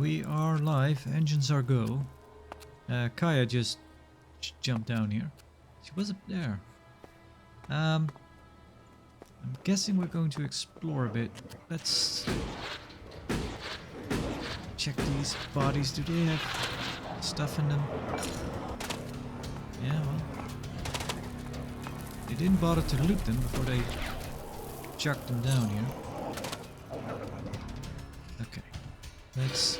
we are live. Engines are go. Kaya just jumped down here. She was up there. I'm guessing we're going to explore a bit. Let's check these bodies. Do they have stuff in them? Yeah, well. They didn't bother to loot them before they chucked them down here. Okay. Let's...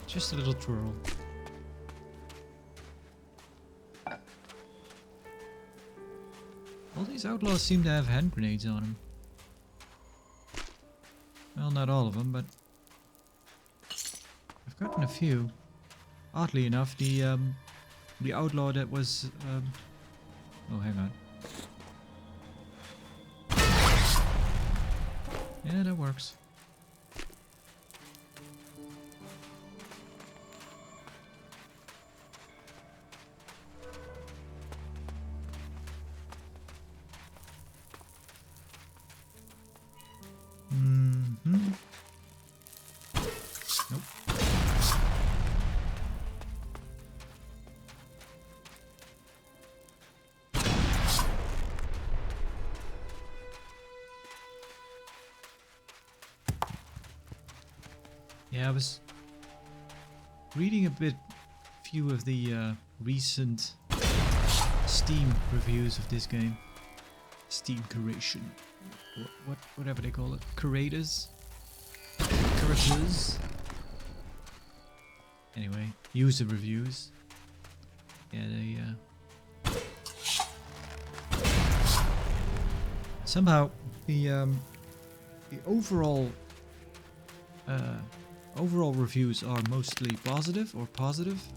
Just a little twirl. All these outlaws seem to have hand grenades on them. Well, not all of them, but I've gotten a few. Oddly enough, the outlaw that was oh, hang on. Yeah, that works. Nope. Yeah, I was reading a few of the recent Steam reviews of this game. Steam curation. Whatever they call it. Curators? Anyway, user reviews. Yeah, they somehow the overall reviews are mostly positive,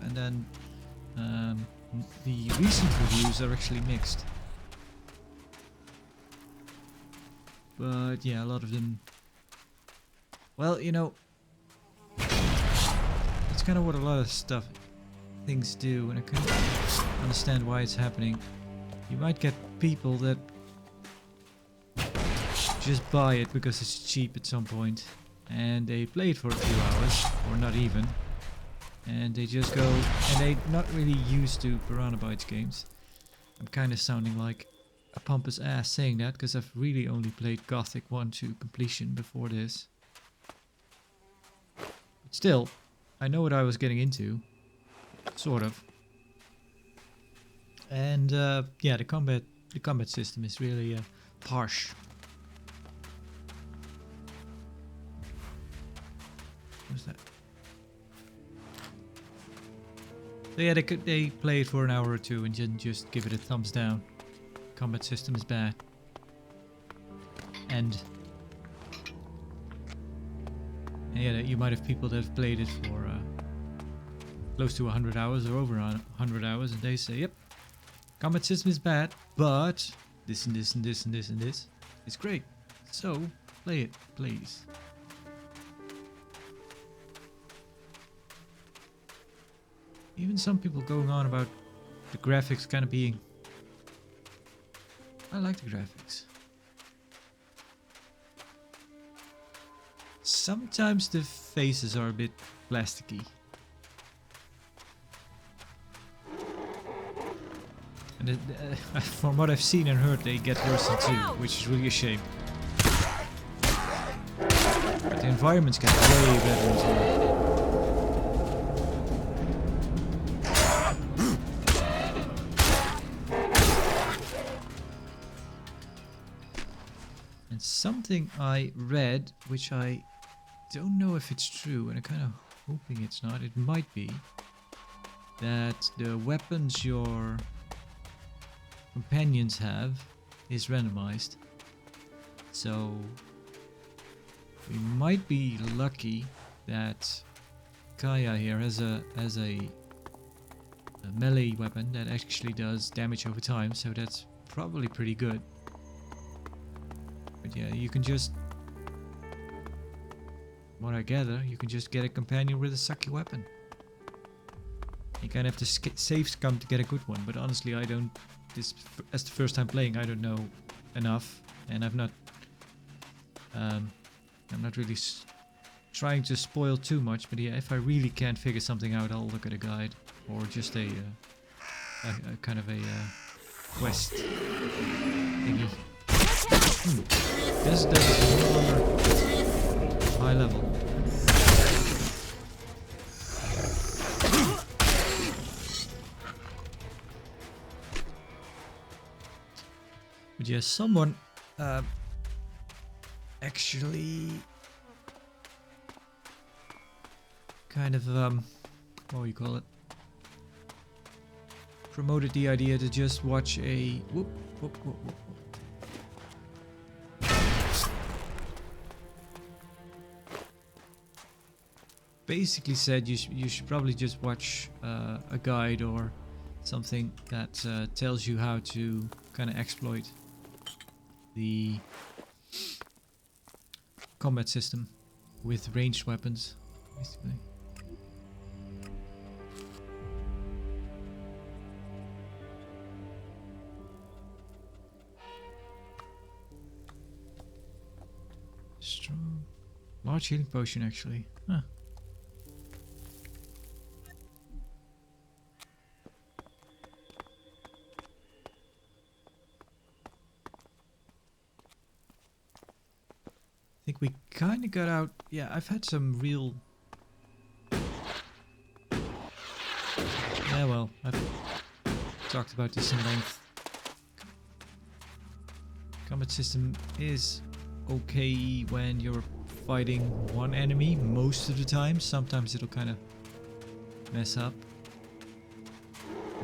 and then the recent reviews are actually mixed. But yeah, a lot of them. Well, you know, it's kind of what a lot of things do, and I couldn't understand why it's happening. You might get people that just buy it because it's cheap at some point, and they play it for a few hours, or not even, and they just go, and they're not really used to Piranha Bytes games. I'm kind of sounding like a pompous ass saying that, because I've really only played Gothic 1 to completion before this. But still, I know what I was getting into. Sort of. And yeah, the combat system is really harsh. What's that? So yeah, they play it for an hour or two and then just give it a thumbs down. Combat system is bad. And yeah, you might have people that have played it for close to 100 hours or over 100 hours, and they say, yep, combat system is bad, but this and this and this and this and this is great. So play it, please. Even some people going on about the graphics kind of being... I like the graphics. Sometimes the faces are a bit plasticky. And from what I've seen and heard, they get worse than 2, which is really a shame. But the environments get way better in 2. And something I read, which I don't know if it's true, and I'm kind of hoping it's not, it might be, that the weapons your companions have is randomized. So we might be lucky that Kaya here has a melee weapon that actually does damage over time, so that's probably pretty good. But yeah, you can just, what I gather, you can just get a companion with a sucky weapon. You kind of have to save scum to get a good one, but honestly I don't, as the first time playing, I don't know enough, and I'm not really trying to spoil too much, but yeah, if I really can't figure something out, I'll look at a guide or just a kind of a quest thingy. This is no longer high level. But yeah, someone actually kind of what do you call it? Promoted the idea to just watch a whoop. Basically said you should probably just watch a guide or something that tells you how to kind of exploit the combat system with ranged weapons, basically. Strong. Large healing potion, actually. Huh. I think we kind of got out. Yeah, I've had some real... Yeah, well, I've talked about this in length. Combat system is okay when you're fighting one enemy most of the time. Sometimes it'll kind of mess up.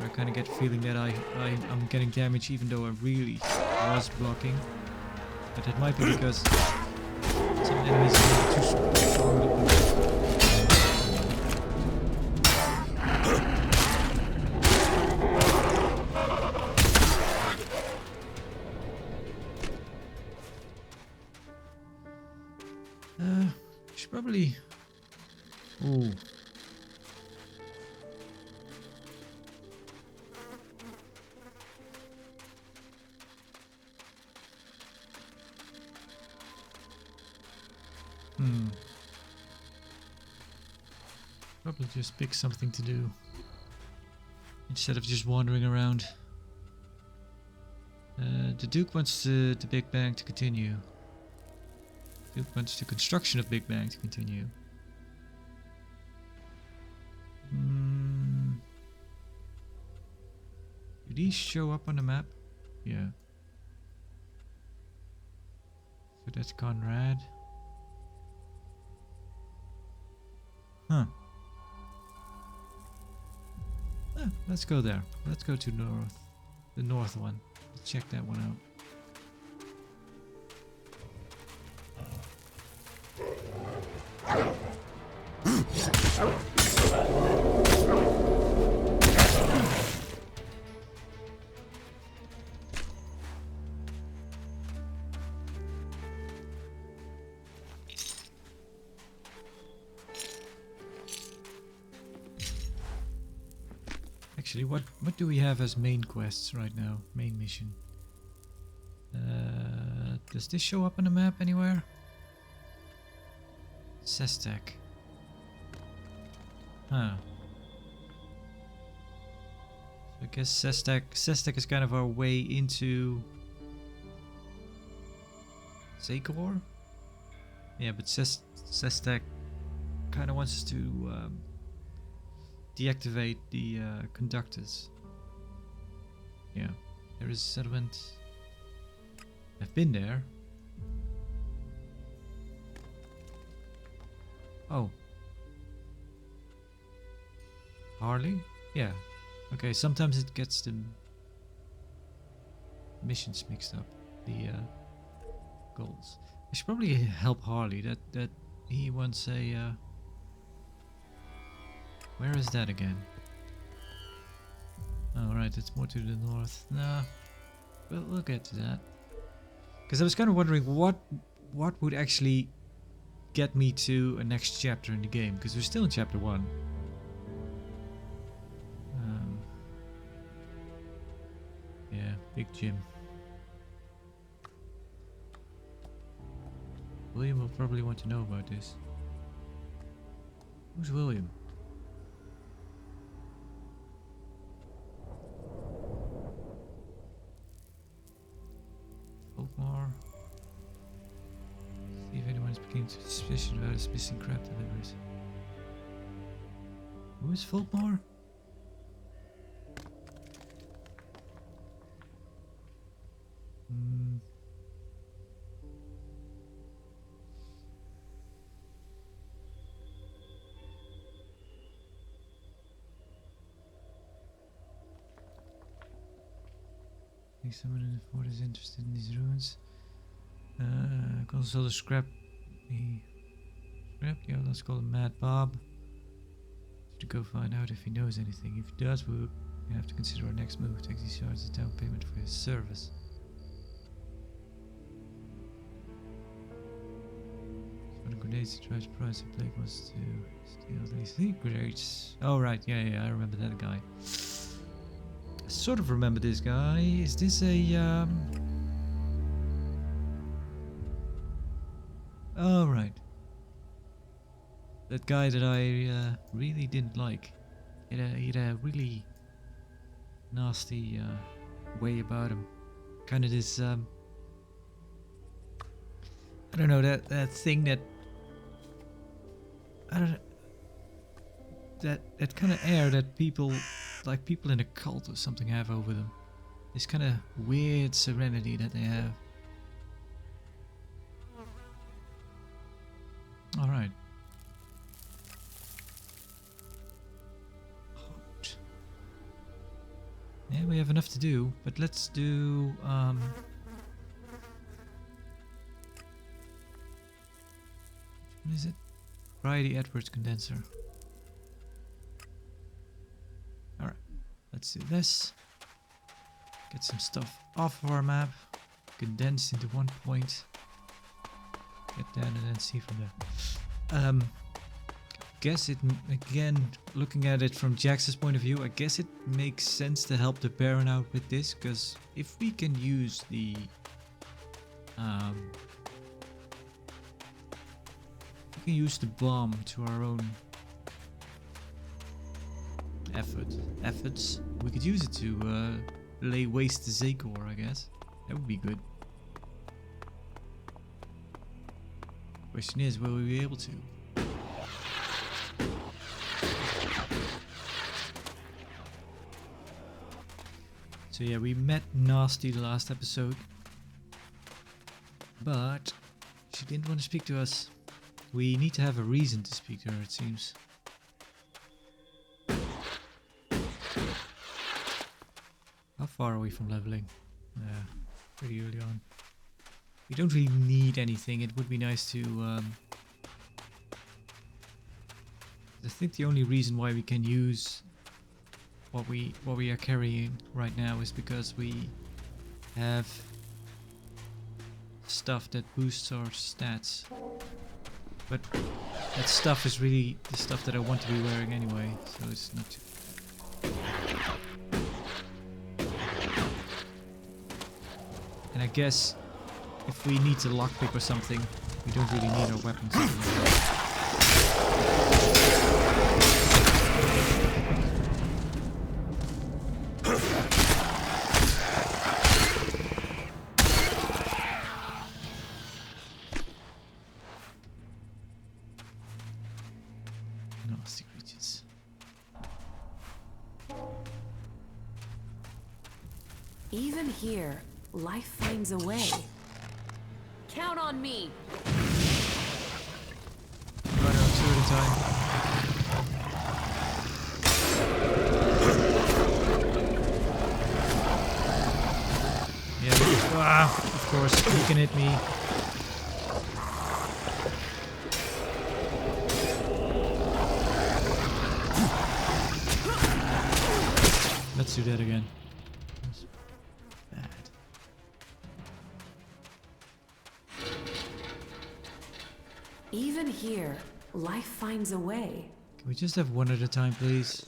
I kind of get the feeling that I'm getting damage even though I really was blocking. But that might be because some enemies are too strong to block. Should probably... Ooh. Probably just pick something to do instead of just wandering around. The Duke wants the Big Bang to continue. Duke wants the construction of Big Bang to continue. Do these show up on the map? Yeah. So that's Conrad. Huh. Let's go there. Let's go to the north one. Let's check that one out. Actually, what do we have as main quests right now? Main mission. Does this show up on the map anywhere? Sestak. Huh. So I guess Sestak is kind of our way into Zakor? Yeah, but Sestak kind of wants us to deactivate the conductors. Yeah, there is a settlement. I've been there. Oh. Harley? Yeah. Okay, sometimes it gets the missions mixed up. The goals. I should probably help Harley. That he wants a Where is that again? Oh, right, it's more to the north. Nah, we'll get to that. Because I was kind of wondering what would actually get me to a next chapter in the game. Because we're still in chapter 1. Yeah, big gym. William will probably want to know about this. Who's William? Folkmore. See if anyone is beginning to suspicion about his missing crab deliveries. Who is Folkmore? Someone in the fort is interested in these ruins. Console the scrap. Yeah, let's call him Mad Bob. To go find out if he knows anything. If he does, we'll have to consider our next move. Take these shards as down payment for his service. So the grenades he tried to price the plague was to steal these secrets. Oh right, yeah, I remember that guy. I sort of remember this guy. Is this a oh right. That guy that I really didn't like. He had a really nasty way about him. Kind of this I don't know, that thing that I don't know, that kind of air that people like people in a cult or something have over them. This kind of weird serenity that they have. All right. Yeah, we have enough to do, but let's do what is it? Variety Edwards condenser. Alright, let's do this. Get some stuff off of our map. Condense into one point. Get down and then see from there. Guess it, again, looking at it from Jax's point of view, I guess it makes sense to help the Baron out with this, because if we can use the bomb to our own efforts, we could use it to lay waste to Zakor, I guess. That would be good. Question is, will we be able to? So yeah, we met Nasty the last episode, but she didn't want to speak to us. We need to have a reason to speak to her, it seems. How far are we from leveling? Pretty early on. We don't really need anything. It would be nice to... I think the only reason why we can use what we are carrying right now is because we have stuff that boosts our stats. But that stuff is really the stuff that I want to be wearing anyway, so it's not too... And I guess if we need to lockpick or something, we don't really need our weapons anymore. Nasty creatures. Even here, life finds a way. Count on me. Right on, 2 at a time. Yeah, wow, of course, you can hit me. let's do that again. That's bad. Even here, life finds a way. Can we just have one at a time, please?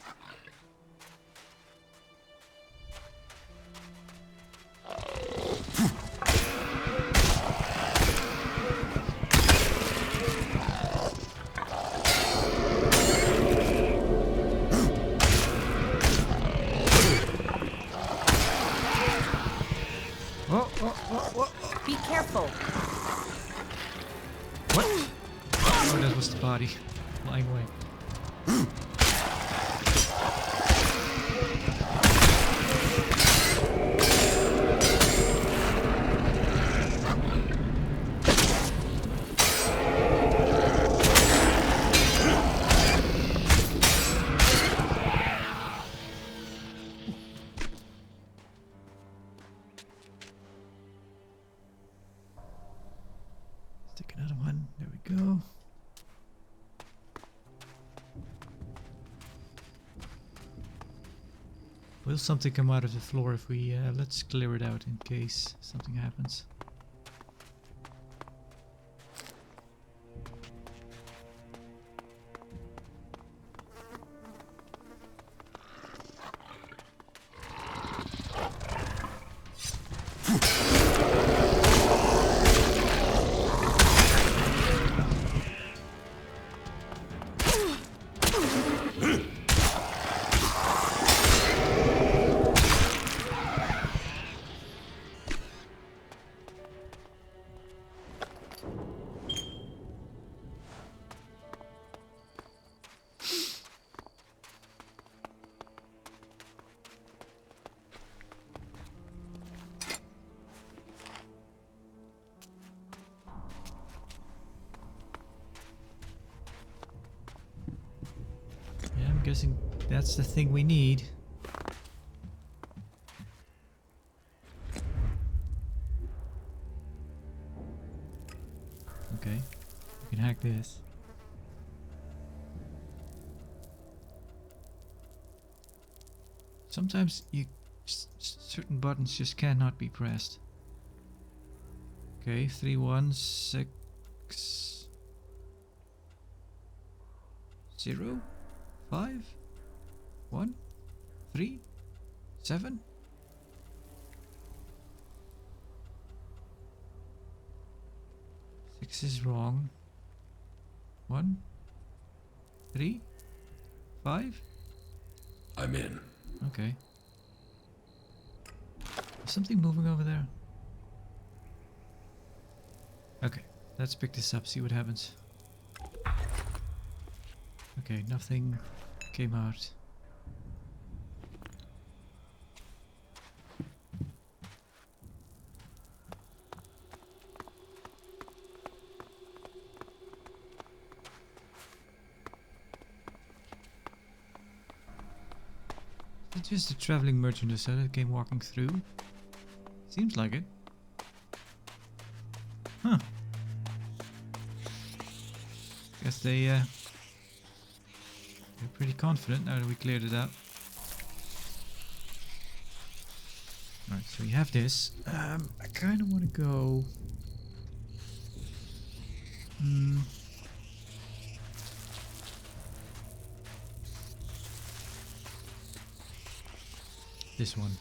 Be careful. What? Oh, that was the body flying away. Stick another one. There we go. Will something come out of the floor if we... let's clear it out in case something happens. I'm guessing that's the thing we need. Okay, we can hack this. Sometimes certain buttons just cannot be pressed. Okay, 3 1 6 0 5 1 3 7. Six is wrong. 1 3 5. I'm in. Okay. Is something moving over there? Okay, let's pick this up, see what happens. Okay, nothing came out. It's just a traveling merchant that came walking through. Seems like it. Huh. Guess they're pretty confident now that we cleared it out. Right, so we have this. I kind of want to go. This one.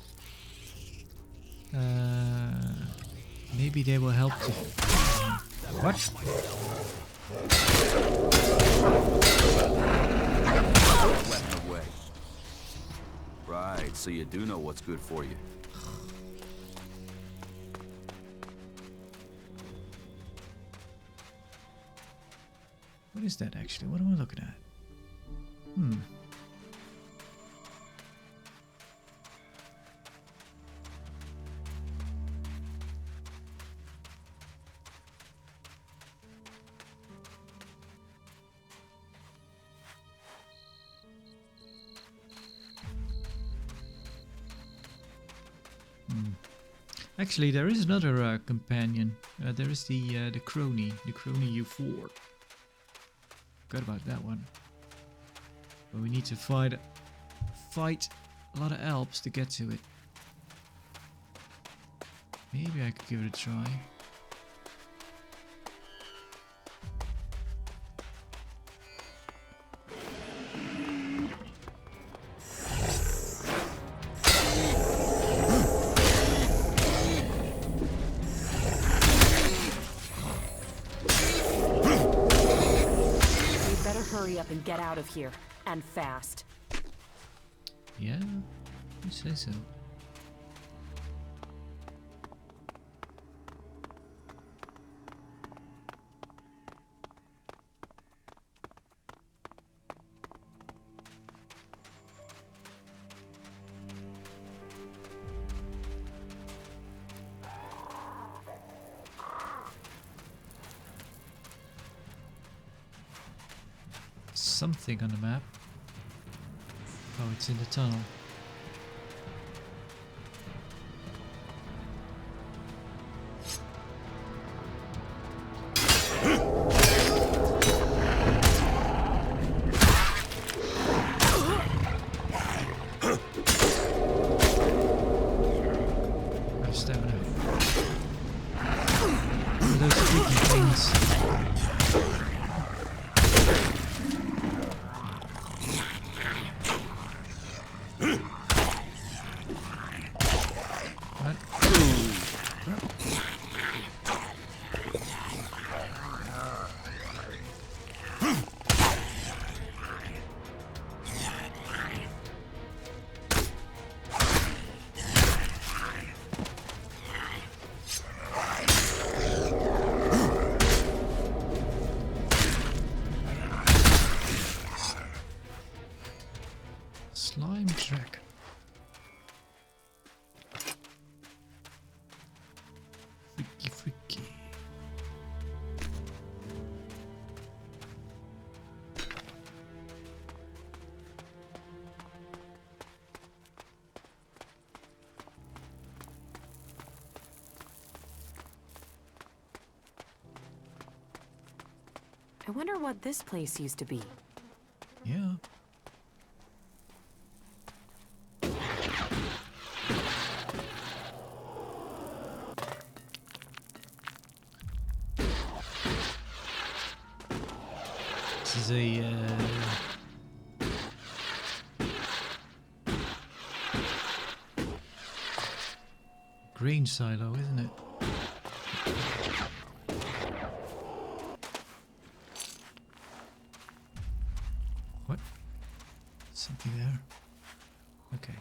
Maybe they will help to... What? Weapon away. Right, so you do know what's good for you. What is that actually? What am I looking at? Actually, there is another companion. There is the crony U4. Forgot about that one. But we need to fight a lot of Alps to get to it. Maybe I could give it a try. We better hurry up and get out of here, and fast. Yeah, you say so. Something on the map. Oh, it's in the tunnel. Oh, stamina. Those freaky things. Slime track. Freaky. I wonder what this place used to be. Yeah. This is a grain silo, isn't it? What? Something there? Okay.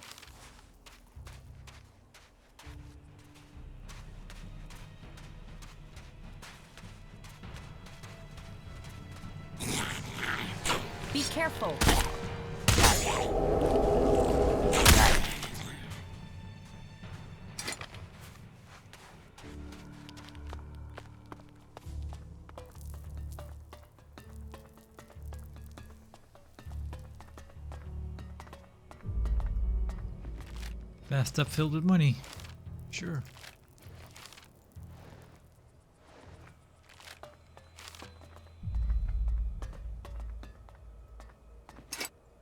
Be careful. Bathtub filled with money. Sure.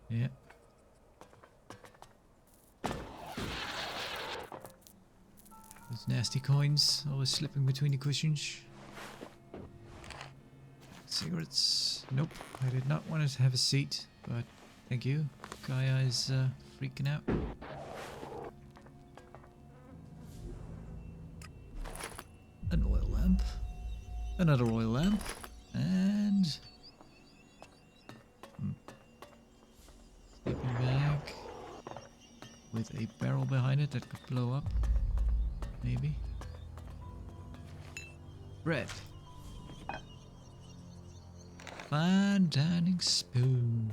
Yeah. Those nasty coins always slipping between the cushions. Cigarettes. Nope. I did not want to have a seat, but thank you. Gaia is freaking out. An oil lamp. Another oil lamp. And sleeping bag with a barrel behind it that could blow up. Maybe. Bread. Fine dining spoon.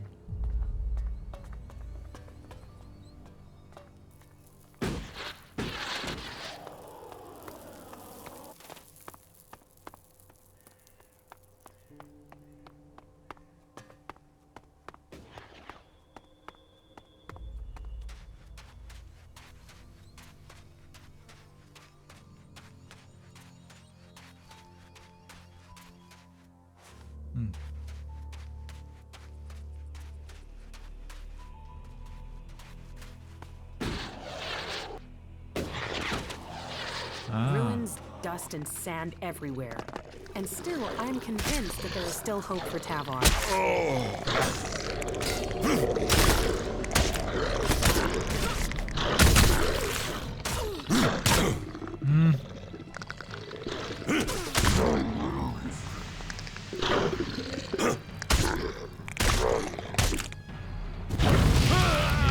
dust and sand everywhere. And still, I'm convinced that there is still hope for Tavon.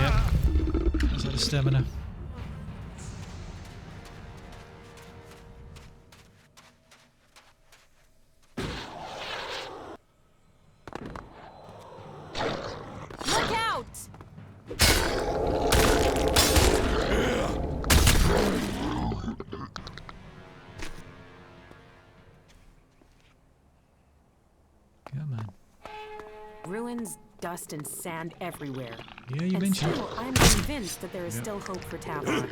Yep. That's out of stamina. Look out! Come on. Ruins, dust, and sand everywhere. Yeah, you And mentioned. still, I'm convinced that there is Yep. still hope for Tavon.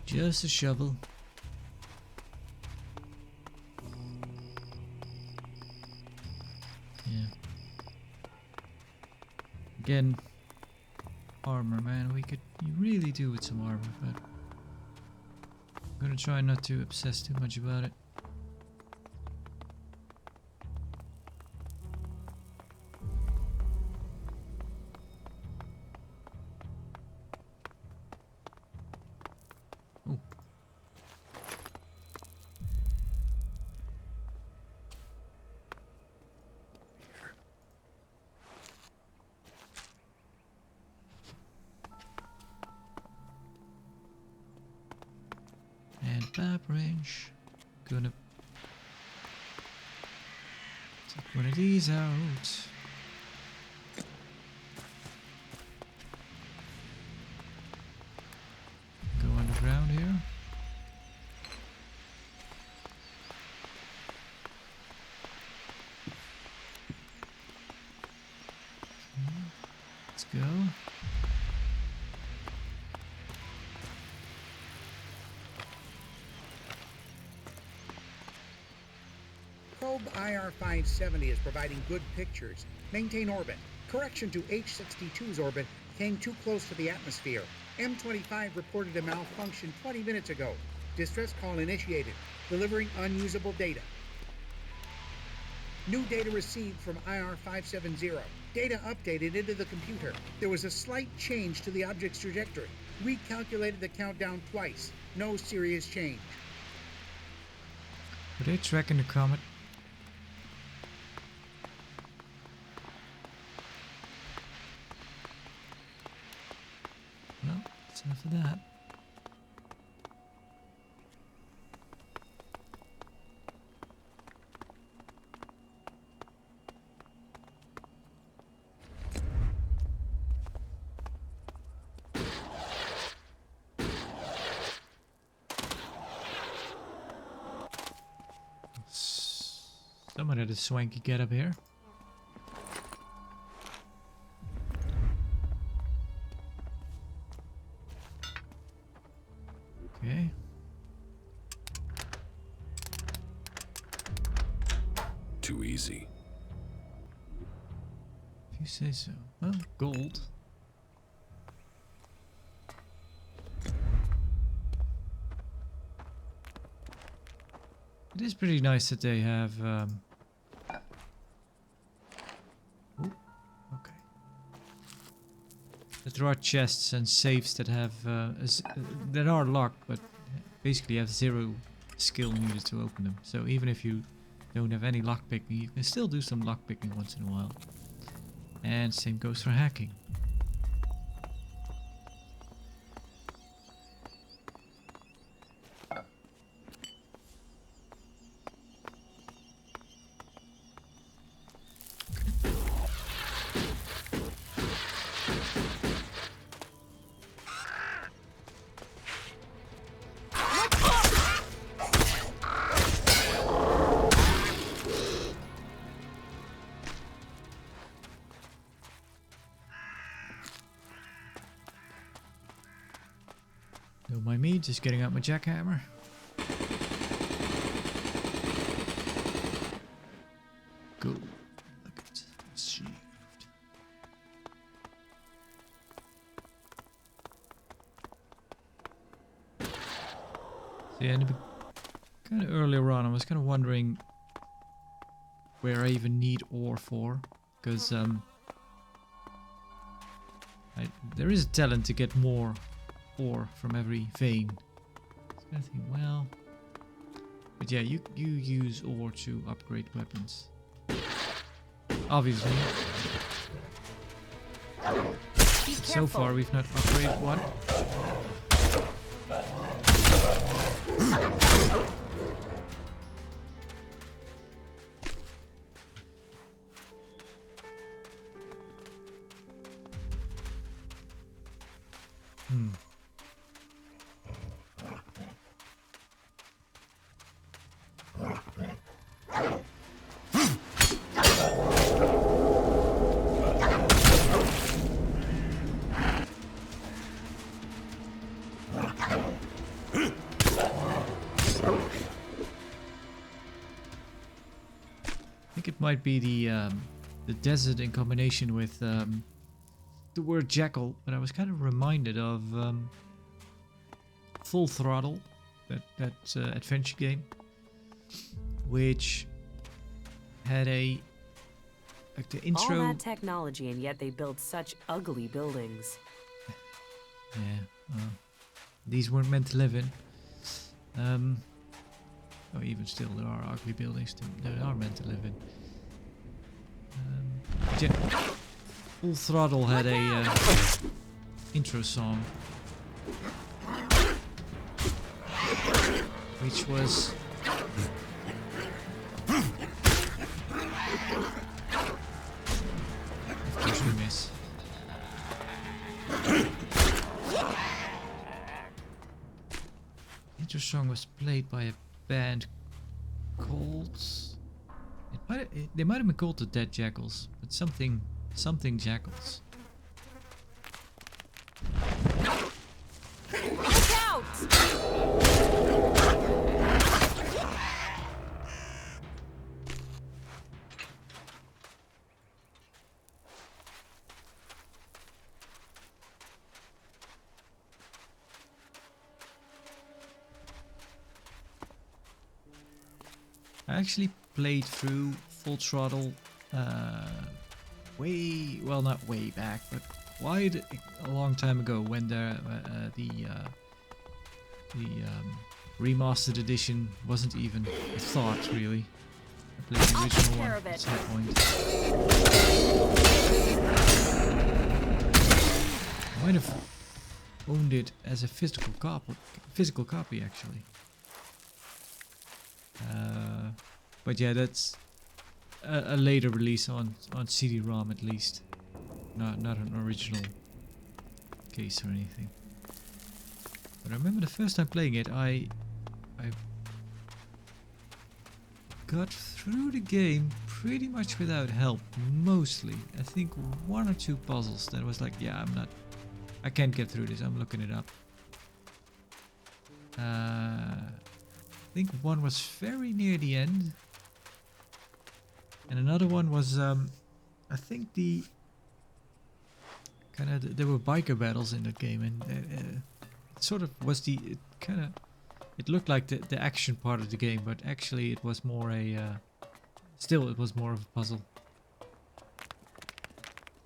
Just a shovel. Yeah. Again, armor, man. We could really do with some armor, but I'm gonna try not to obsess too much about it. Oh. And pipe wrench. Gonna take one of these out. Go underground here. Let's go. Probe IR-570 is providing good pictures. Maintain orbit. Correction to H-62's orbit came too close to the atmosphere. M25 reported a malfunction 20 minutes ago. Distress call initiated. Delivering unusable data. New data received from IR-570. Data updated into the computer. There was a slight change to the object's trajectory. Recalculated the countdown twice. No serious change. Are they tracking the comet? Well, that's enough of that. Someone had a swanky get up here. Okay. Too easy. If you say so. Well, gold. It is pretty nice that they have. Ooh, okay. That there are chests and safes that have that are locked, but basically have 0 skill needed to open them. So even if you don't have any lockpicking, you can still do some lockpicking once in a while. And same goes for hacking. Don't mind me, just getting out my jackhammer. Go. Look at achieved. So yeah, kind of earlier on, I was kind of wondering where I even need ore for, because there is a talent to get more ore from every vein. So I think, well, but yeah, you use ore to upgrade weapons. Obviously. So far we've not upgraded one. It might be the desert in combination with the word jackal, but I was kind of reminded of Full Throttle, that adventure game, which had like the intro. All that technology, and yet they build such ugly buildings. Yeah, these weren't meant to live in. Oh, even still, there are ugly buildings that are meant to live in. Yeah, Full Throttle had a intro song, which was of course we miss. Intro song was played by a band called, they might have been called the Dead Jackals, but something Jackals. Look out! I actually played through Full Throttle not way back, but quite a long time ago when the remastered edition wasn't even a thought, really. I played the original one at some point. I might have owned it as a physical copy actually. But yeah, that's a later release on CD-ROM at least, not an original case or anything. But I remember the first time playing it, I got through the game pretty much without help, mostly. I think one or two puzzles that was like, yeah, I can't get through this, I'm looking it up. I think one was very near the end. And another one was, I think there were biker battles in that game, and it sort of was it looked like the action part of the game, but actually it was more it was more of a puzzle. I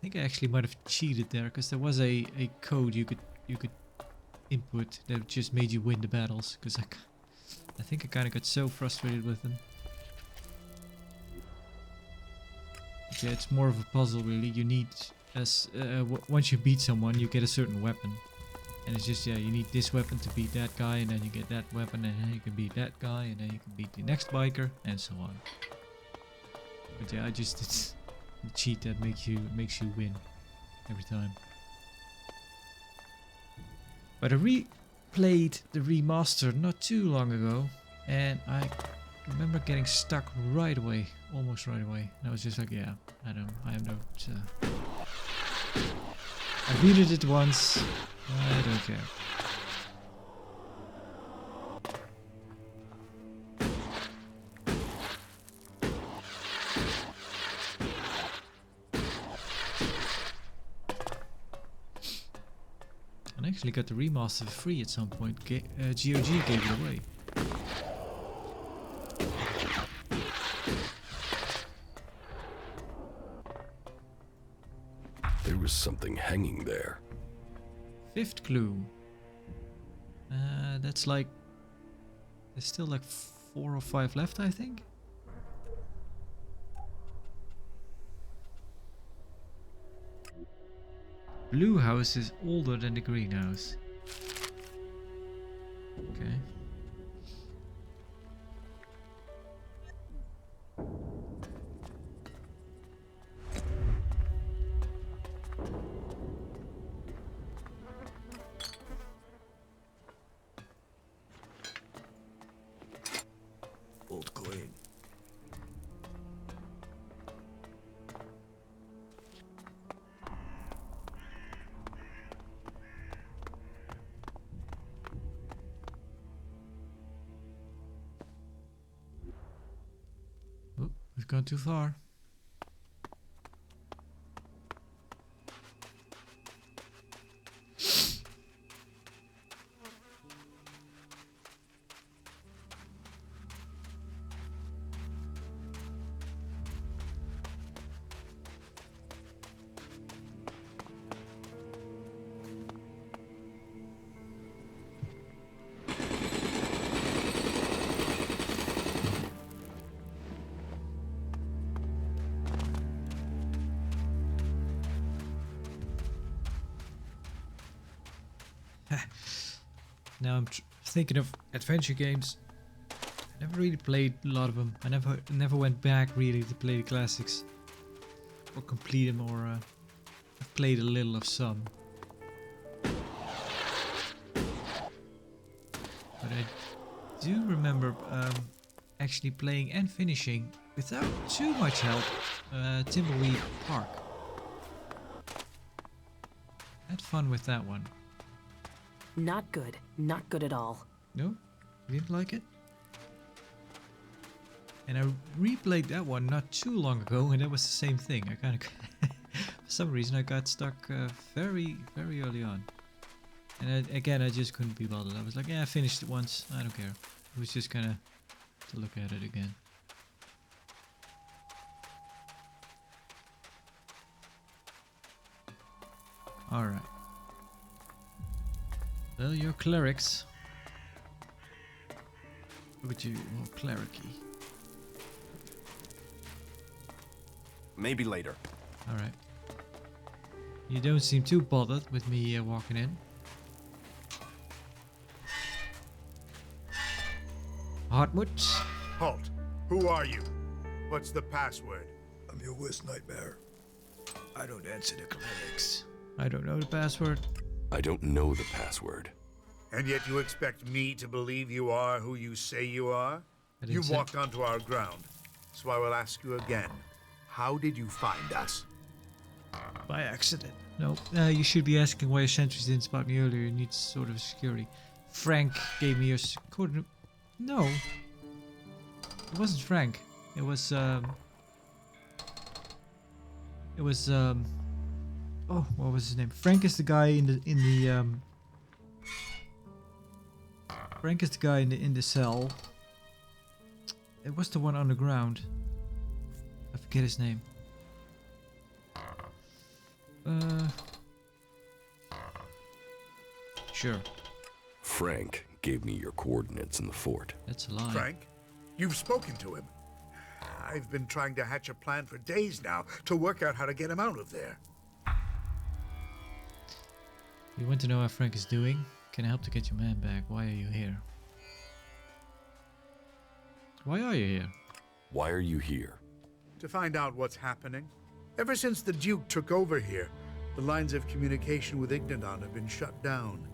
think I actually might have cheated there, because there was a code you could input that just made you win the battles, because I think I kind of got so frustrated with them. But yeah, it's more of a puzzle really. You need, once you beat someone, you get a certain weapon. And it's just, yeah, you need this weapon to beat that guy, and then you get that weapon, and then you can beat that guy, and then you can beat the next biker, and so on. But yeah, it's the cheat that makes you win every time. But I replayed the remaster not too long ago, and I remember getting stuck right away, almost right away. And I was just like, yeah, I beat it once, I don't care. actually got the remaster for free at some point. GOG gave it away. There was something hanging there. 5th clue. That's like... There's still like 4 or 5 left, I think. Blue house is older than the green house. Okay. Old coin. Oh, we've gone too far. Now I'm thinking of adventure games. I never really played a lot of them. I never went back really to play the classics or complete them, or I've played a little of some. But I do remember actually playing and finishing without too much help Timbleweed Park. Had fun with that one. Not good. Not good at all. No? You didn't like it? And I replayed that one not too long ago, and it was the same thing. I kind of... for some reason I got stuck very, very early on. And again, I just couldn't be bothered. I was like, yeah, I finished it once. I don't care. It was just kind of to look at it again. Alright. Well, you're clerics. Look at you, all clericy. Maybe later. Alright. You don't seem too bothered with me walking in. Hartmut? Halt. Who are you? What's the password? I'm your worst nightmare. I don't answer to clerics. I don't know the password. I don't know the password. And yet you expect me to believe you are who you say you are? didn't You say- walked onto our ground. So I will ask you again. How did you find us? By accident. No, you should be asking why your sentries didn't spot me earlier. You need sort of security. Frank gave me your coordinate. No. It wasn't Frank. It was, oh, what was his name? Frank is the guy Frank is the guy in the cell. It was the one on the ground. I forget his name. Sure. Frank gave me your coordinates in the fort. That's a lie. Frank? You've spoken to him. I've been trying to hatch a plan for days now to work out how to get him out of there. You want to know how Frank is doing? Can I help to get your man back? Why are you here? Why are you here? Why are you here? To find out what's happening. Ever since the Duke took over here, the lines of communication with Ignadon have been shut down.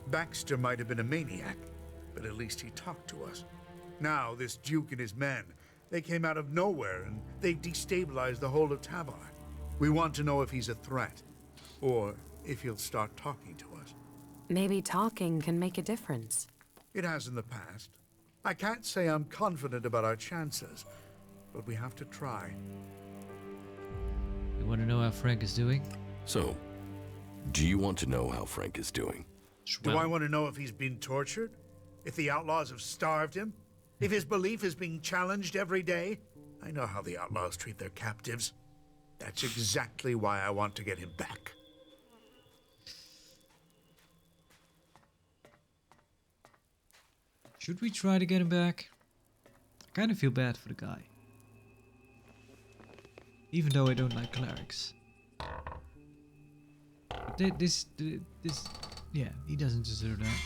Baxter might have been a maniac, but at least he talked to us. Now, this Duke and his men, they came out of nowhere and they've destabilized the whole of Tavar. We want to know if he's a threat, or if he'll start talking to us. Maybe talking can make a difference. It has in the past. I can't say I'm confident about our chances, but we have to try. You want to know how Frank is doing? So, do you want to know how Frank is doing? Do I Swell. want to know if he's been tortured? If the outlaws have starved him? If his belief is being challenged every day? I know how the outlaws treat their captives. That's exactly why I want to get him back. Should we try to get him back? I kind of feel bad for the guy. Even though I don't like clerics. But this, yeah, he doesn't deserve that.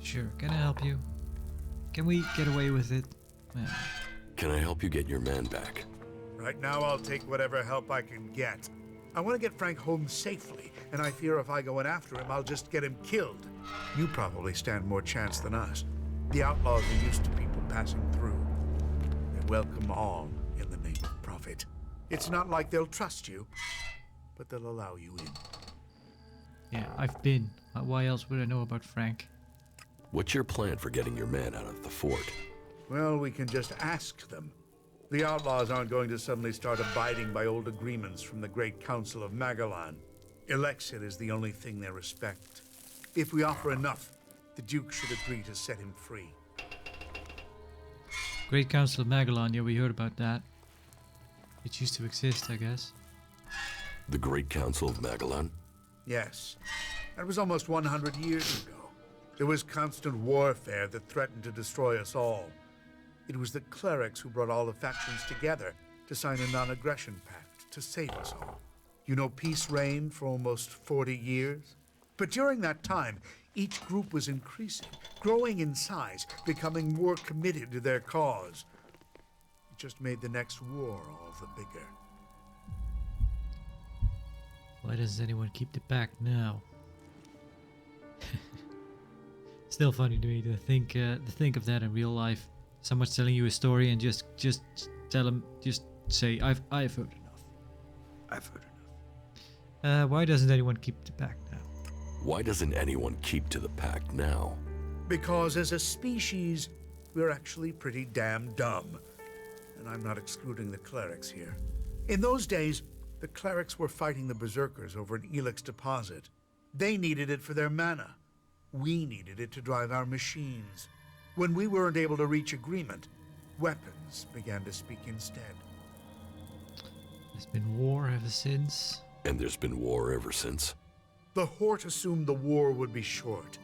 Sure, can I help you? Can we get away with it? Yeah. Can I help you get your man back? Right now, I'll take whatever help I can get. I want to get Frank home safely, and I fear if I go in after him, I'll just get him killed. You probably stand more chance than us. The outlaws are used to people passing through. They welcome all in the name of profit. It's not like they'll trust you, but they'll allow you in. Yeah, I've been. Why else would I know about Frank? What's your plan for getting your man out of the fort? Well, we can just ask them. The outlaws aren't going to suddenly start abiding by old agreements from the Great Council of Magellan. ELEX is the only thing they respect. If we offer enough, the Duke should agree to set him free. Great Council of Magellan, yeah, we heard about that. It used to exist, I guess. The Great Council of Magellan? Yes. That was almost 100 years ago. There was constant warfare that threatened to destroy us all. It was the clerics who brought all the factions together to sign a non-aggression pact to save us all. You know, peace reigned for almost 40 years. But during that time, each group was increasing, growing in size, becoming more committed to their cause. It just made the next war all the bigger. Why doesn't anyone keep the pact now? Still funny to me to think of that in real life. Someone's telling you a story and just tell them, just say, I've heard enough. I've heard enough. Why doesn't anyone keep the pact now? Why doesn't anyone keep to the pact now? Because as a species, we're actually pretty damn dumb. And I'm not excluding the clerics here. In those days, the clerics were fighting the berserkers over an ELEX deposit. They needed it for their mana. We needed it to drive our machines. When we weren't able to reach agreement, weapons began to speak instead. There's been war ever since. And there's been war ever since. The Horde assumed the war would be short.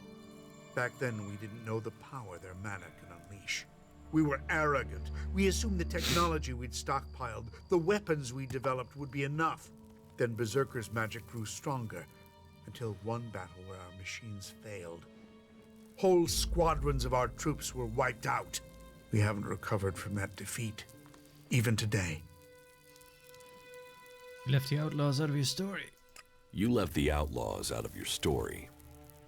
Back then, we didn't know the power their mana can unleash. We were arrogant. We assumed the technology we'd stockpiled, the weapons we developed would be enough. Then Berserker's magic grew stronger, until one battle where our machines failed. Whole squadrons of our troops were wiped out. We haven't recovered from that defeat, even today. You left the outlaws out of your story. You left the outlaws out of your story.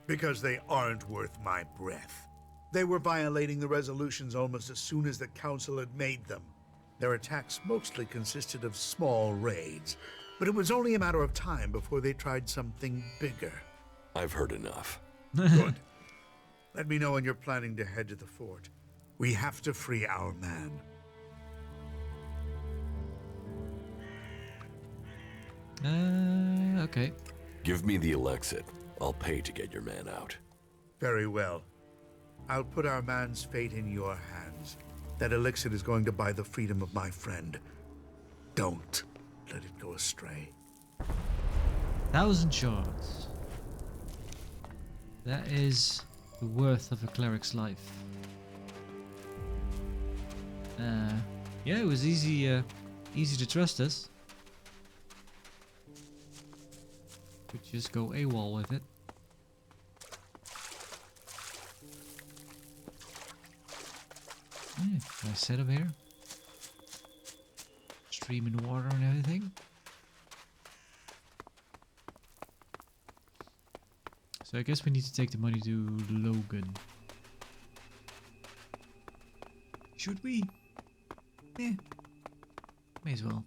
Because they aren't worth my breath. They were violating the resolutions almost as soon as the Council had made them. Their attacks mostly consisted of small raids, but it was only a matter of time before they tried something bigger. I've heard enough. Good. Let me know when you're planning to head to the fort. We have to free our man. Okay. Give me the Elexit. I'll pay to get your man out. Very well. I'll put our man's fate in your hands. That elixir is going to buy the freedom of my friend. Don't let it go astray. 1,000 shards. That is the worth of a cleric's life. Yeah, it was easy to trust us. Could just go AWOL with it. Yeah, nice setup here. Streaming water and everything. So I guess we need to take the money to Logan. Should we? Yeah. May as well.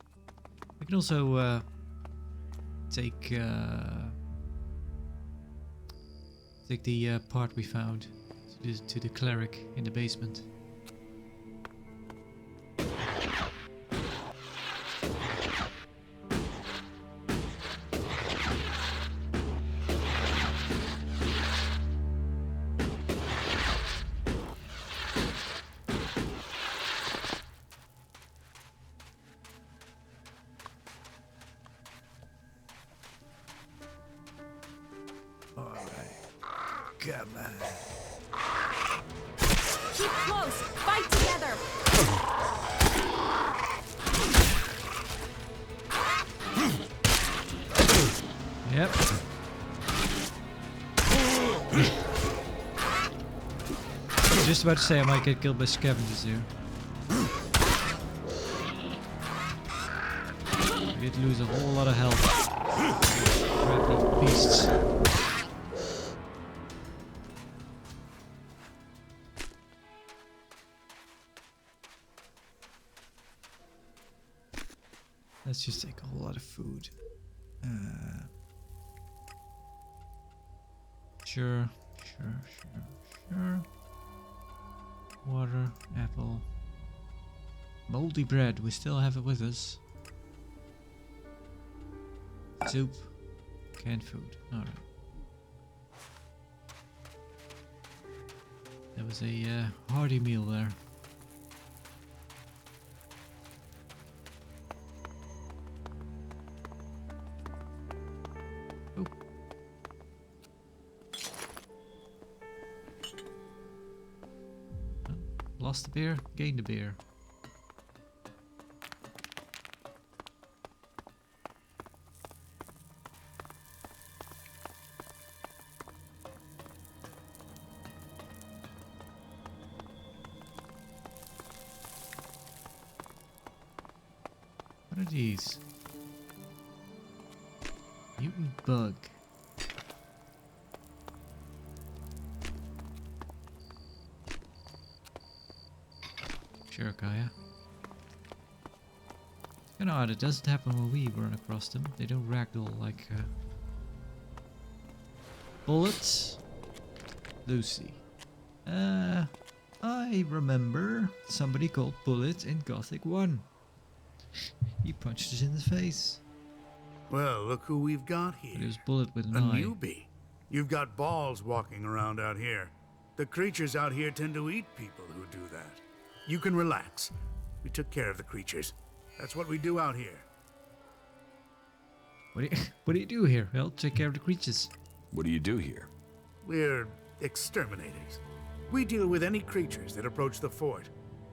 We can also take the part we found to the cleric in the basement. Come on. Keep close. Fight together. Yep. Just about to say I might get killed by scavengers here. I get to lose a whole lot of health. Crappy beasts. Let's just take a whole lot of food. Sure. Water, apple. Moldy bread, we still have it with us. Soup. Canned food. Alright. That was a hearty meal there. Oh. Lost the beer, gained the beer. What are these? Mutant bug. Sure, Kaya. You know, it doesn't happen when we run across them. They don't ragdoll like bullets. Lucy. I remember somebody called Bullet in Gothic 1. He punched us in the face. Well, look who we've got But it here. was Bullet with an A eye. newbie. You've got balls walking around out here. The creatures out here tend to eat people who do that. You can relax. We took care of the creatures. That's what we do out here. What do you do here? Well, take care of the creatures. What do you do here? We're exterminators. We deal with any creatures that approach the fort.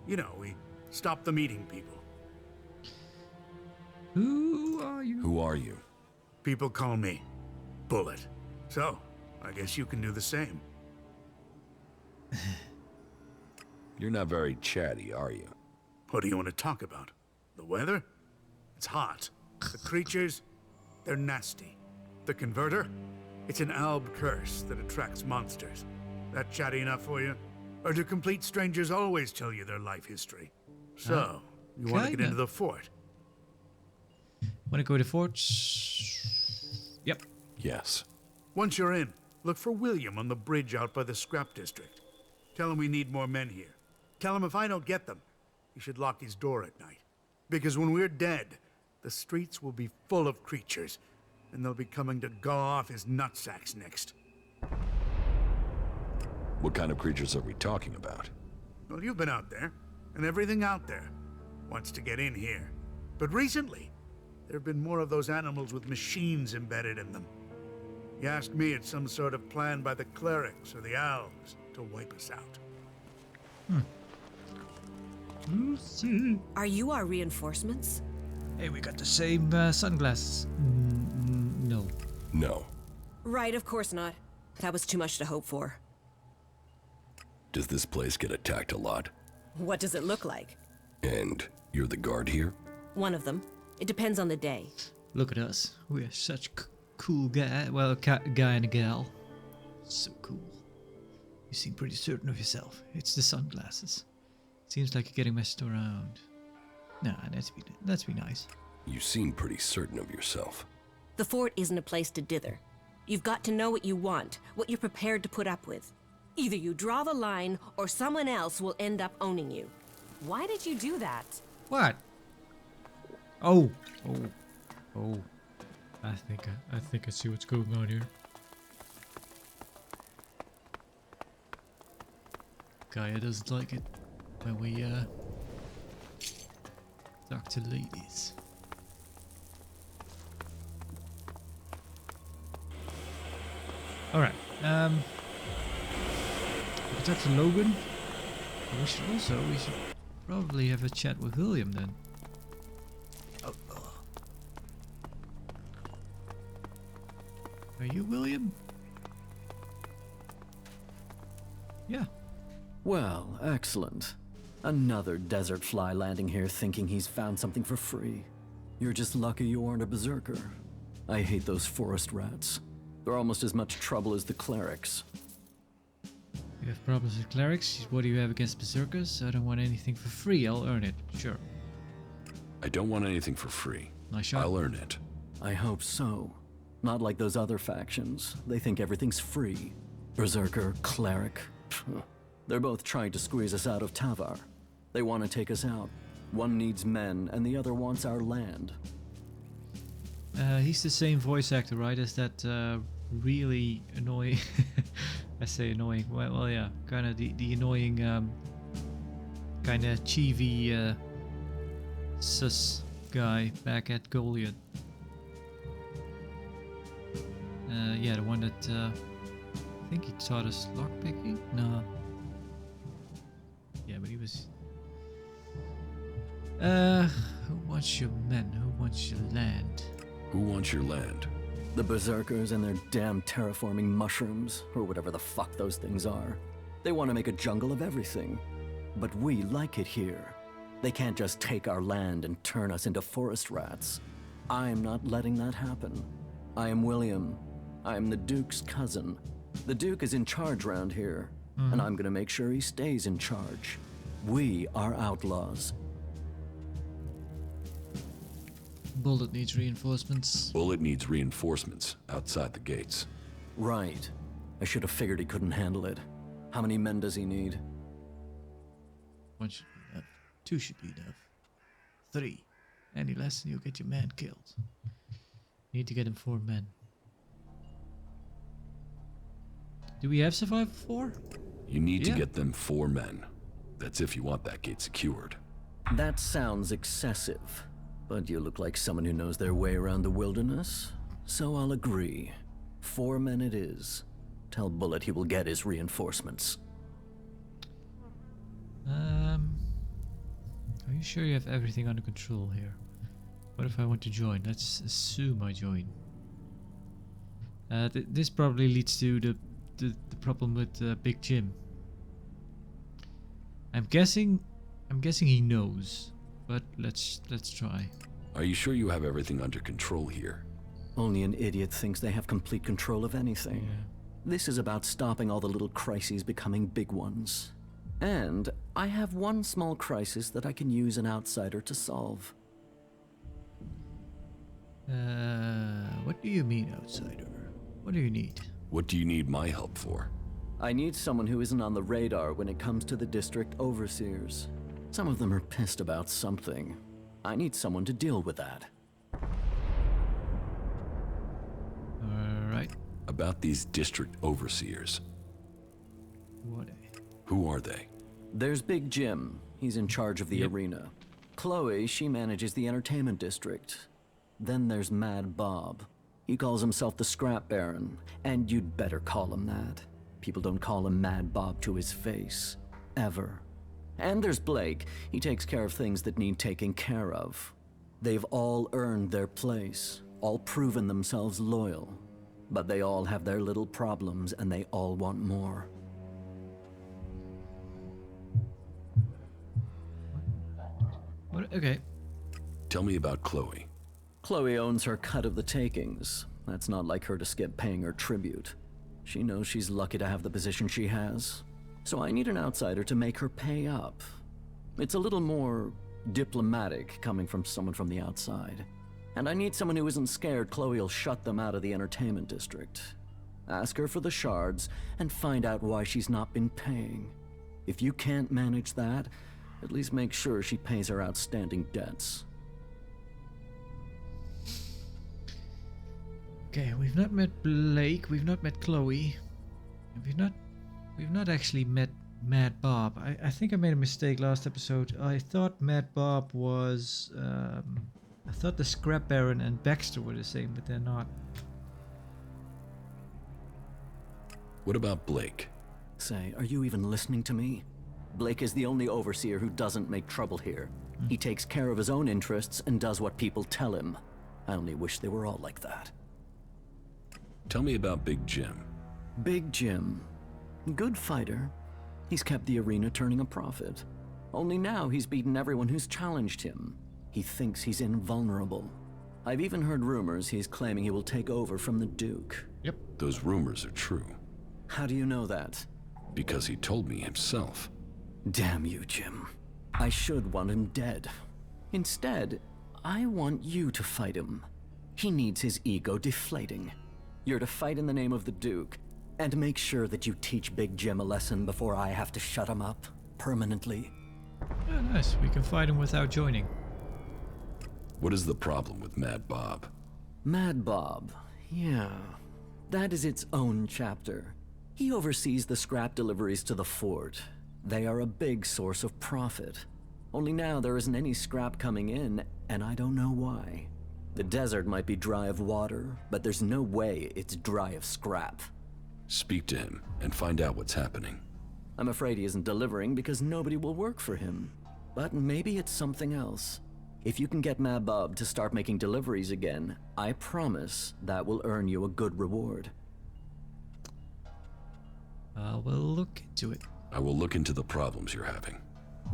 You know, we stop them eating people. Who are you? Who are you? People call me Bullet. So, I guess you can do the same. You're not very chatty, are you? What do you want to talk about? The weather? It's hot. The creatures? They're nasty. The converter? It's an alb curse that attracts monsters. That chatty enough for you? Or do complete strangers always tell you their life history? So, you want to get kinda. into the fort? Want to go to forts? Yep. Yes. Once you're in, look for William on the bridge out by the scrap district. Tell him we need more men here. Tell him if I don't get them, he should lock his door at night. Because when we're dead, the streets will be full of creatures, and they'll be coming to gnaw off his nutsacks next. What kind of creatures are we talking about? Well, you've been out there, and everything out there wants to get in here. But recently, there have been more of those animals with machines embedded in them. You ask me, it's some sort of plan by the Clerics or the Elves to wipe us out. Lucy. Are you our reinforcements? Hey, we got the same sunglasses. No. No. Right, of course not. That was too much to hope for. Does this place get attacked a lot? What does it look like? And you're the guard here? One of them. It depends on the day. Look at us. We're such cool guy. Well, guy and a gal. So cool. You seem pretty certain of yourself. It's the sunglasses. Seems like you're getting messed around. Nah, let's be nice. You seem pretty certain of yourself. The fort isn't a place to dither. You've got to know what you want, what you're prepared to put up with. Either you draw the line, or someone else will end up owning you. Why did you do that? What? Oh. I think I see what's going on here. Gaia doesn't like it when we talk to ladies. All right. We talked to Logan. We should probably have a chat with William then. Are you William? Yeah. Well, excellent. Another desert fly landing here thinking he's found something for free. You're just lucky you aren't a berserker. I hate those forest rats. They're almost as much trouble as the clerics. You have problems with clerics? What do you have against berserkers? I don't want anything for free, I'll earn it. Sure. I don't want anything for free. Nice shot. I'll earn it. I hope so. Not like those other factions. They think everything's free. Berserker, cleric. They're both trying to squeeze us out of Tavar. They want to take us out. One needs men, and the other wants our land. He's the same voice actor, right? As that really annoying... I say annoying. Well, yeah. Kind of the annoying, kind of chibi, sus guy back at Goliath. Yeah, the one that... I think he taught us lockpicking? No. Yeah, but he was... who wants your men? Who wants your land? Who wants your land? The berserkers and their damn terraforming mushrooms, or whatever the fuck those things are. They want to make a jungle of everything. But we like it here. They can't just take our land and turn us into forest rats. I'm not letting that happen. I am William. I am the Duke's cousin. The Duke is in charge round here, and I'm gonna make sure he stays in charge. We are outlaws. Bullet needs reinforcements. Bullet needs reinforcements outside the gates. Right. I should have figured he couldn't handle it. How many men does he need? One should be enough. Two should be enough. 3. Any less and you'll get your man killed. You need to get him 4 men. Do we have survival 4? You need to get them 4 men. That's if you want that gate secured. That sounds excessive, but you look like someone who knows their way around the wilderness, so I'll agree. 4 men it is. Tell Bullet he will get his reinforcements. Are you sure you have everything under control here? What if I want to join? Let's assume I join. This probably leads to the problem with Big Jim. I'm guessing he knows, but let's try. Are you sure you have everything under control here? Only an idiot thinks they have complete control of anything. Yeah. This is about stopping all the little crises becoming big ones. And I have one small crisis that I can use an outsider to solve. What do you mean, outsider? What do you need? What do you need my help for? I need someone who isn't on the radar when it comes to the district overseers. Some of them are pissed about something. I need someone to deal with that. Alright. About these district overseers. Who are they? Who are they? There's Big Jim. He's in charge of the Yep. arena. Chloe, she manages the entertainment district. Then there's Mad Bob. He calls himself the Scrap Baron, and you'd better call him that. People don't call him Mad Bob to his face. Ever. And there's Blake. He takes care of things that need taking care of. They've all earned their place, all proven themselves loyal. But they all have their little problems, and they all want more. What? Okay. Tell me about Chloe. Chloe owns her cut of the takings. That's not like her to skip paying her tribute. She knows she's lucky to have the position she has. So I need an outsider to make her pay up. It's a little more diplomatic coming from someone from the outside. And I need someone who isn't scared Chloe will shut them out of the entertainment district. Ask her for the shards and find out why she's not been paying. If you can't manage that, at least make sure she pays her outstanding debts. Okay, we've not met Blake, we've not met Chloe. We've not actually met Mad Bob. I think I made a mistake last episode. I thought Mad Bob was I thought the Scrap Baron and Baxter were the same, but they're not. What about Blake? Say, are you even listening to me? Blake is the only overseer who doesn't make trouble here. He takes care of his own interests and does what people tell him. I only wish they were all like that. Tell me about Big Jim. Big Jim. Good fighter. He's kept the arena turning a profit. Only now he's beaten everyone who's challenged him. He thinks he's invulnerable. I've even heard rumors he's claiming he will take over from the Duke. Yep. Those rumors are true. How do you know that? Because he told me himself. Damn you, Jim. I should want him dead. Instead, I want you to fight him. He needs his ego deflating. You're to fight in the name of the Duke, and make sure that you teach Big Jim a lesson before I have to shut him up permanently. Oh, nice. We can fight him without joining. What is the problem with Mad Bob? Mad Bob, yeah. That is its own chapter. He oversees the scrap deliveries to the fort. They are a big source of profit. Only now there isn't any scrap coming in, and I don't know why. The desert might be dry of water, but there's no way it's dry of scrap. Speak to him and find out what's happening. I'm afraid he isn't delivering because nobody will work for him. But maybe it's something else. If you can get Mad Bob to start making deliveries again, I promise that will earn you a good reward. We'll look into it. I will look into the problems you're having.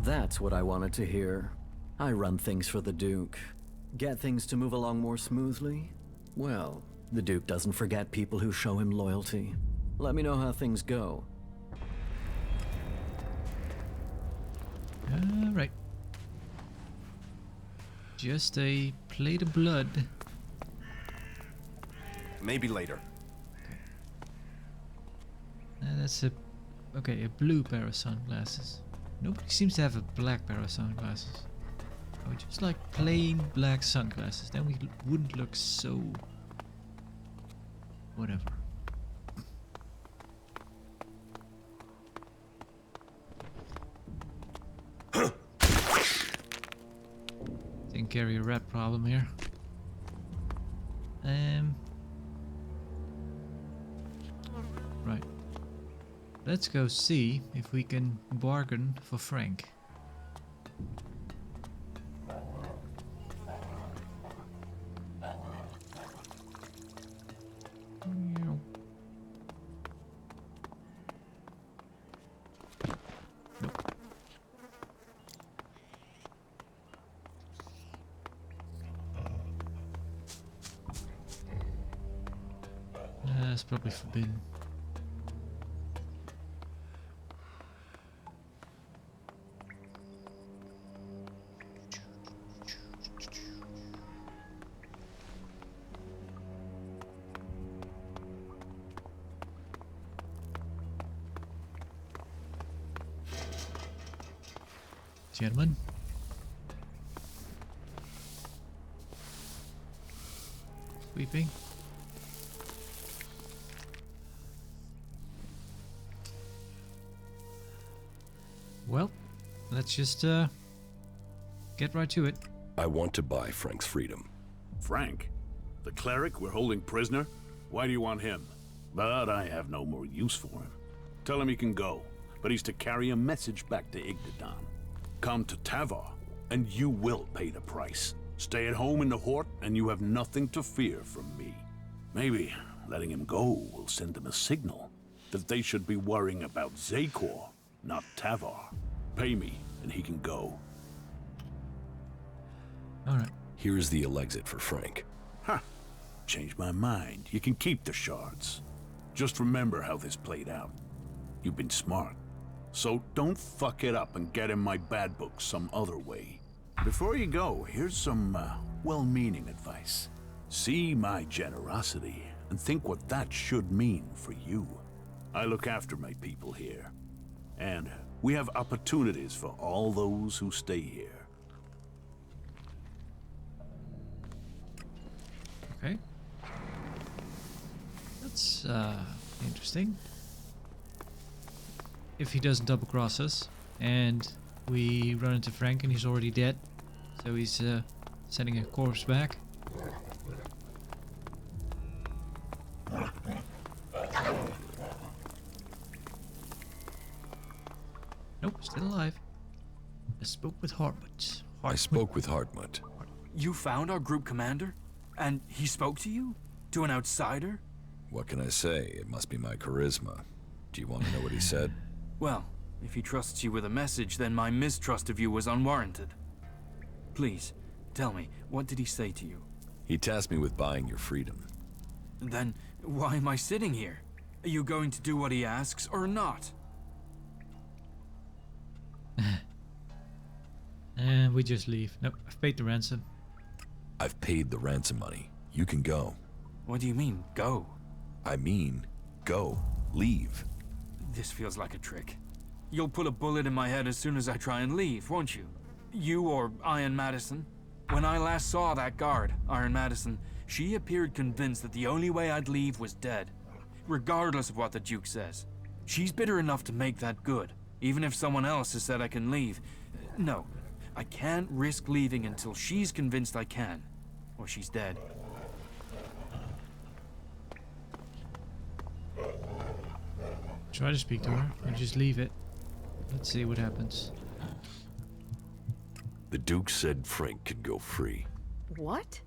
That's what I wanted to hear. I run things for the Duke. Get things to move along more smoothly? Well, the Duke doesn't forget people who show him loyalty. Let me know how things go. Alright. Just a plate of blood. Maybe later. That's a blue pair of sunglasses. Nobody seems to have a black pair of sunglasses. I would just like plain black sunglasses. Then we wouldn't look so whatever. Didn't carry a rat problem here. Right. Let's go see if we can bargain for Frank. That's probably forbidden. Gentlemen. Sweeping. Well, let's just get right to it. I want to buy Frank's freedom. Frank? The cleric we're holding prisoner? Why do you want him? But I have no more use for him. Tell him he can go, but he's to carry a message back to Ignidan. Come to Tavar, and you will pay the price. Stay at home in the Hort, and you have nothing to fear from me. Maybe letting him go will send them a signal that they should be worrying about Zakor, not Tavar. Pay me, and he can go. Alright. Here's the exit for Frank. Ha! Changed my mind. You can keep the shards. Just remember how this played out. You've been smart. So don't fuck it up and get in my bad book some other way. Before you go, here's some well-meaning advice. See my generosity and think what that should mean for you. I look after my people here. And we have opportunities for all those who stay here. Okay. That's interesting. If he doesn't double cross us and we run into Frank and he's already dead, so he's sending a corpse back. Nope, still alive. I spoke with Hartmut. I spoke with Hartmut. You found our group commander? And he spoke to you? To an outsider? What can I say? It must be my charisma. Do you want to know what he said? Well, if he trusts you with a message, then my mistrust of you was unwarranted. Please, tell me, what did he say to you? He tasked me with buying your freedom. Then, why am I sitting here? Are you going to do what he asks, or not? And we just leave. Nope, I've paid the ransom. I've paid the ransom money. You can go. What do you mean, go? I mean, go. Leave. This feels like a trick. You'll put a bullet in my head as soon as I try and leave, won't you? You or Iron Madison? When I last saw that guard, Iron Madison, she appeared convinced that the only way I'd leave was dead. Regardless of what the Duke says. She's bitter enough to make that good, even if someone else has said I can leave. No, I can't risk leaving until she's convinced I can. Or she's dead. Try to speak to her and just leave it. Let's see what happens. The Duke said Frank could go free. What?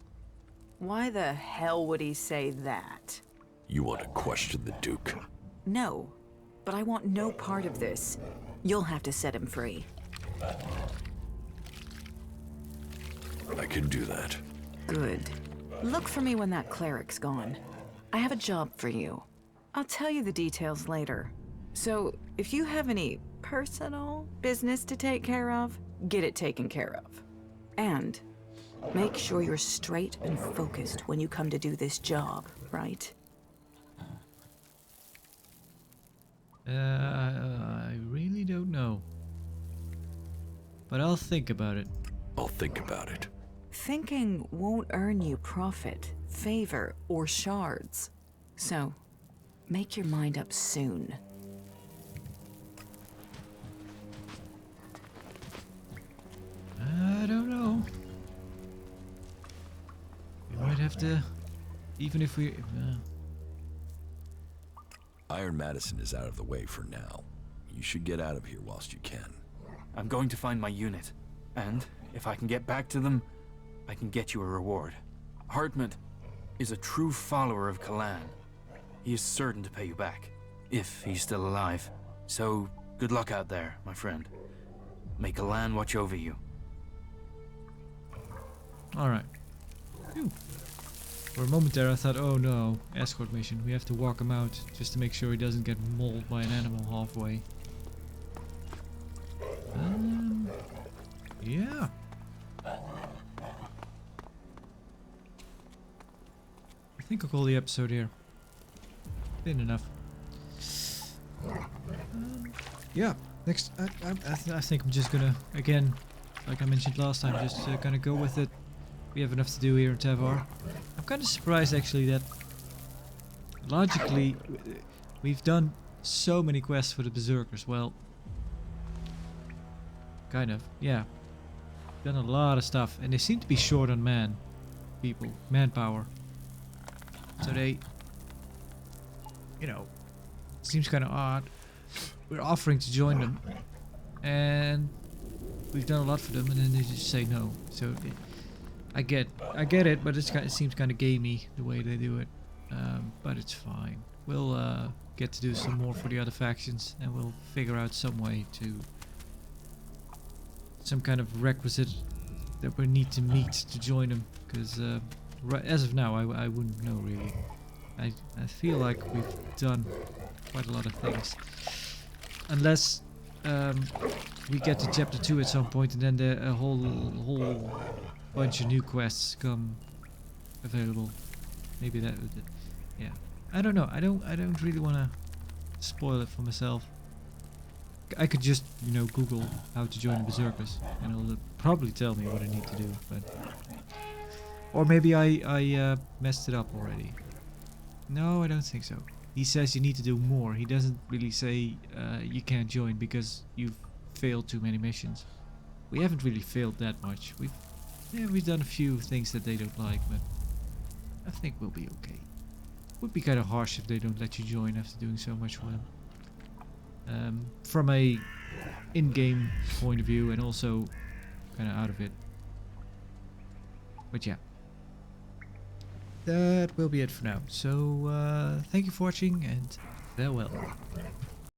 Why the hell would he say that? You want to question the Duke? No, but I want no part of this. You'll have to set him free. I can do that. Good. Look for me when that cleric's gone. I have a job for you. I'll tell you the details later. So, if you have any personal business to take care of, get it taken care of. And make sure you're straight and focused when you come to do this job, right? I really don't know. But I'll think about it. I'll think about it. Thinking won't earn you profit, favor, or shards. So, make your mind up soon. I don't know. We might have to, even if we... Iron Madison is out of the way for now. You should get out of here whilst you can. I'm going to find my unit. And, if I can get back to them, I can get you a reward. Hartmut is a true follower of Kalan. He is certain to pay you back, if he's still alive. So, good luck out there, my friend. May Kalan watch over you. Alright. For a moment there I thought, oh no, escort mission. We have to walk him out just to make sure he doesn't get mauled by an animal halfway. Yeah. I think I'll call the episode here. Been enough. Yeah, next, I think I'm just gonna, again, like I mentioned last time, just gonna go with it. We have enough to do here in Tavar. I'm kind of surprised actually that logically we've done so many quests for the Berserkers. Well, kind of, yeah. Done a lot of stuff, and they seem to be short on manpower. So they, you know, seems kind of odd. We're offering to join them, and we've done a lot for them, and then they just say no. So I get it, but it seems kind of gamey the way they do it. But it's fine. We'll get to do some more for the other factions, and we'll figure out some way to, some kind of requisite that we need to meet to join them. Because as of now, I wouldn't know really. I feel like we've done quite a lot of things, unless we get to chapter 2 at some point, and then a whole bunch of new quests come available. Maybe that would, yeah. I don't know. I don't really want to spoil it for myself. I could just, you know, Google how to join the Berserkers, and it'll probably tell me what I need to do. But or maybe I messed it up already. No, I don't think so. He says you need to do more. He doesn't really say you can't join because you've failed too many missions. We haven't really failed that much. We've done a few things that they don't like, but I think we'll be okay. Would be kind of harsh if they don't let you join after doing so much for them. from a in-game point of view and also kind of out of it. But yeah, that will be it for now. So thank you for watching and farewell.